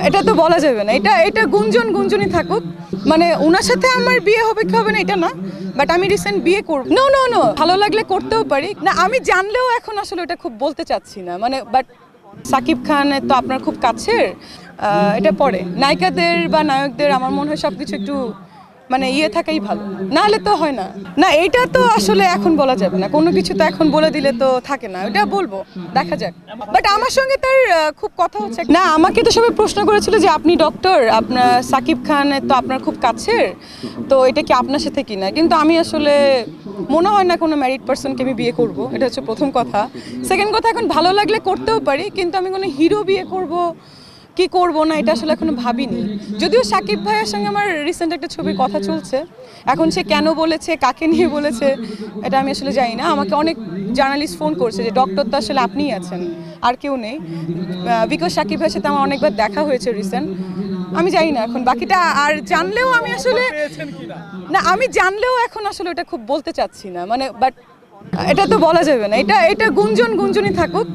এটা তো বলা যাবে না, এটা এটা গুঞ্জনই থাকুক। মানে ওনার সাথে আমার বিয়ে হবে কি হবে না এটা না, বাট আমি রিসেন্ট বিয়ে করব। নো নো নো, ভালো লাগলে করতেও পারি না, আমি জানলেও এখন আসলে এটা খুব বলতে চাচ্ছি না। মানে বাট সাকিব খান তো আপনার খুব কাছের, এটা পরে নায়িকাদের বা নায়কদের আমার মনে হয় সবকিছু একটু মানে থাকাই ভালো, নাহলে তো হয় না। না এটা তো আসলে এখন বলা যাবে না, কোনো কিছু তো এখন বলে দিলে তো থাকে না, এটা বলবো, দেখা যাক। বাট আমার সঙ্গে তার খুব কথা হচ্ছে না। আমাকে তো সবাই প্রশ্ন করেছিল যে আপনি ডক্টর, আপনার সাকিব খান তো আপনার খুব কাছের, তো এটা কি আপনার সাথে কিনা, কিন্তু আমি আসলে মনে হয় না কোনো ম্যারিড পার্সনকে আমি বিয়ে করব, এটা হচ্ছে প্রথম কথা। সেকেন্ড কথা, এখন ভালো লাগলে করতেও পারি, কিন্তু আমি কোনো হিরো বিয়ে করব কি করব না এটা আসলে এখনো ভাবিনি। যদিও সাকিব ভাইয়ের সঙ্গে আমার রিসেন্ট একটা ছবির কথা চলছে, এখন সে কেন বলেছে, কাকে নিয়ে বলেছে, এটা আমি আসলে জানি না। আমাকে অনেক জার্নালিস্ট ফোন করছে যে ডক্টর তো আসলে আপনিই আছেন, আর কেউ নেই, বিকজ সাকিব ভাইয়ের সাথে আমার অনেকবার দেখা হয়েছে রিসেন্ট। আমি জানি না এখন বাকিটা, আর জানলেও আমি আসলে না, আমি জানলেও এখন আসলে এটা খুব বলতে চাচ্ছি না। মানে বাট এটা তো বলা যাবে না, এটা এটা গুঞ্জনই থাকুক,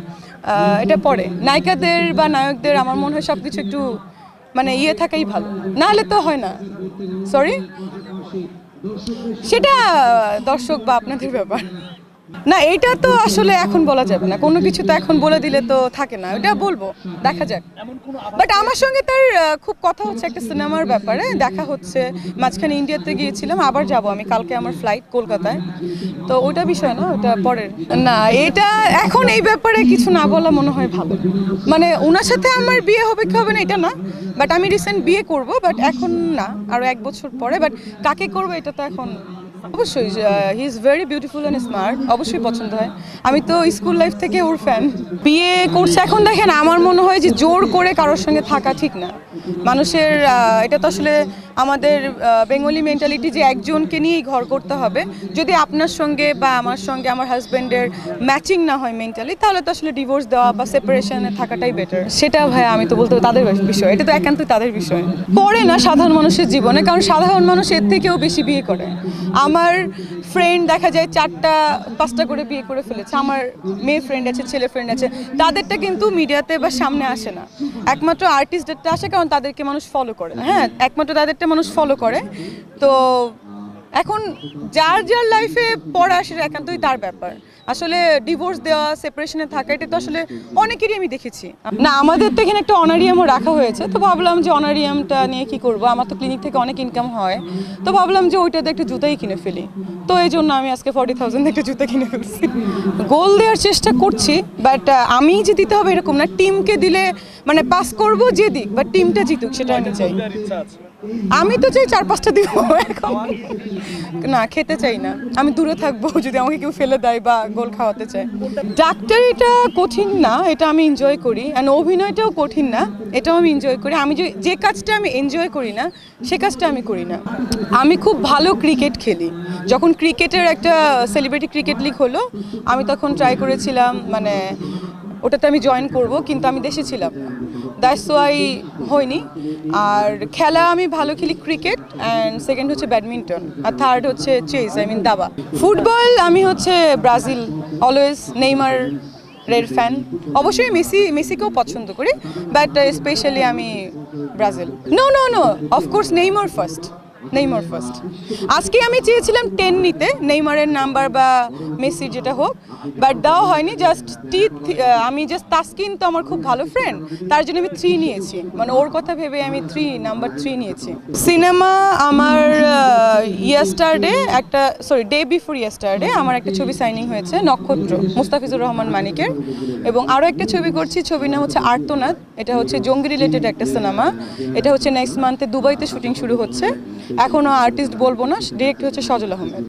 এটা পরে নায়িকাদের বা নায়কদের আমার মনে হয় সবকিছু একটু মানে থাকাই ভালো, নাহলে তো হয় না। সরি, সেটা দর্শক বা আপনাদের ব্যাপার। না এটা তো আসলে এখন বলা যাবে না, কোনো কিছু তো এখন বলে দিলে তো থাকে না, এটা বলবো, দেখা যাক। বাট আমার সঙ্গে তার খুব কথা হচ্ছে একটা সিনেমার ব্যাপারে, দেখা হচ্ছে। মাঝখানে ইন্ডিয়াতে গিয়েছিলাম, আবার যাব আমি, কালকে আমার ফ্লাইট কলকাতায়, তো ওইটা বিষয় না, ওটা পরের। না এটা এখন এই ব্যাপারে কিছু না বলা মনে হয় ভালো। মানে ওনার সাথে আমার বিয়ে হবে কি হবে না এটা না, বাট আমি রিসেন্ট বিয়ে করব, বাট এখন না, আরও 1 বছর পরে। বাট কাকে করবো এটা তো এখন অবশ্যই, he is very beautiful and smart, অবশ্যই পছন্দ হয়। আমি তো স্কুল লাইফ থেকে ওর ফ্যান। বিয়ে করছে এখন, দেখেন আমার মনে হয় যে জোর করে কারোর সঙ্গে থাকা ঠিক না। মানুষের এটা তো আসলে আমাদের বেঙ্গলি মেন্টালিটি যে একজনকে নিয়েই ঘর করতে হবে। যদি আপনার সঙ্গে বা আমার সঙ্গে আমার হাজব্যান্ডের ম্যাচিং না হয় মেন্টালি, তাহলে তো আসলে ডিভোর্স দেওয়া বা সেপারেশনে থাকাটাই বেটার। সেটা ভাই আমি তো বলতে তাদের বিষয়, এটা তো একান্তই তাদের বিষয়, পড়ে না সাধারণ মানুষের জীবনে। কারণ সাধারণ মানুষ এর থেকেও বেশি বিয়ে করে। আমার ফ্রেন্ড দেখা যায় 4টা 5টা করে বিয়ে করে ফেলেছে, আমার মেয়ে ফ্রেন্ড আছে, ছেলে ফ্রেন্ড আছে, তাদেরটা কিন্তু মিডিয়াতে বা সামনে আসে না। একমাত্র আর্টিস্টদেরটা আসে, কারণ তাদেরকে মানুষ ফলো করে। হ্যাঁ, একমাত্র তাদেরটা মানুষ ফলো করে। তো এখন যার যার লাইফে পড়া সেটা একান্তই তার ব্যাপার। আসলে ডিভোর্স দেওয়া, সেপারেশনে থাকা, এটা তো আসলে অনেকেরই আমি দেখেছি। না, আমাদের তো এখানে একটা অনারিয়ামও রাখা হয়েছে, তো ভাবলাম যে অনারিয়ামটা নিয়ে কি করব, আমার তো ক্লিনিক থেকে অনেক ইনকাম হয়, তো ভাবলাম যে ওইটাতে একটা জুতাই কিনে ফেলি। তো এই জন্য আমি আজকে 40,000 একটা জুতা কিনে ফেলছি। গোল দেওয়ার চেষ্টা করছি, বাট আমি যে দিতে হবে এরকম না, টিমকে দিলে মানে পাস করব যে দিক, বাট টিমটা জিতুক সেটা আমি চাই। আমি তো চাই 4-5টা দিব, এখন না খেতে চাই না, আমি দূরে থাকবো যদি আমাকে কেউ ফেলে দেয় বা গোল খাওয়াতে চায়। ডাক্তারিটা কঠিন না, এটা আমি এনজয় করি, অ্যান্ড অভিনয়টাও কঠিন না, এটাও আমি এনজয় করি। আমি যে কাজটা আমি এনজয় করি না সে কাজটা আমি করি না। আমি খুব ভালো ক্রিকেট খেলি, যখন ক্রিকেটের একটা সেলিব্রিটি ক্রিকেট লিগ হলো, আমি তখন ট্রাই করেছিলাম মানে ওটাতে আমি জয়েন করব, কিন্তু আমি দেশে ছিলাম না, দ্যাটস ওয়াই হয়নি। আর খেলা আমি ভালো খেলি ক্রিকেট, অ্যান্ড সেকেন্ড হচ্ছে ব্যাডমিন্টন, আর থার্ড হচ্ছে চেস, দাবা। ফুটবল আমি হচ্ছে ব্রাজিল, অলওয়েজ নেইমার এর ফ্যান। অবশ্যই মেসিকেও পছন্দ করি, বাট স্পেশালি আমি Brazil. No no no, of course Neymar first. আজকে আমি চেয়েছিলাম 10 নিতে, নেইমারের নাম্বার বা মেসির যেটা হোক, বাট দেওয়া হয়নি। আমি তাসকিন তো আমার খুব ভালো ফ্রেন্ড, তার জন্য আমি 3 নিয়েছি, মানে ওর কথা ভেবে আমি নাম্বার 3 নিয়েছি। সিনেমা আমার ডে বিফোর ইয়েস্টারডে আমার একটা ছবি সাইনিং হয়েছে, নক্ষত্র, মুস্তাফিজুর রহমান মানিকের, এবং আরও একটা ছবি করছি, ছবির নাম হচ্ছে আর্তনাদ। এটা হচ্ছে জঙ্গি রিলেটেড একটা সিনেমা, এটা হচ্ছে নেক্সট মান্থে দুবাইতে শুটিং শুরু হচ্ছে। এখনও আর্টিস্ট বলবো না, ডিরেক্ট হচ্ছে সজল আহমেদ।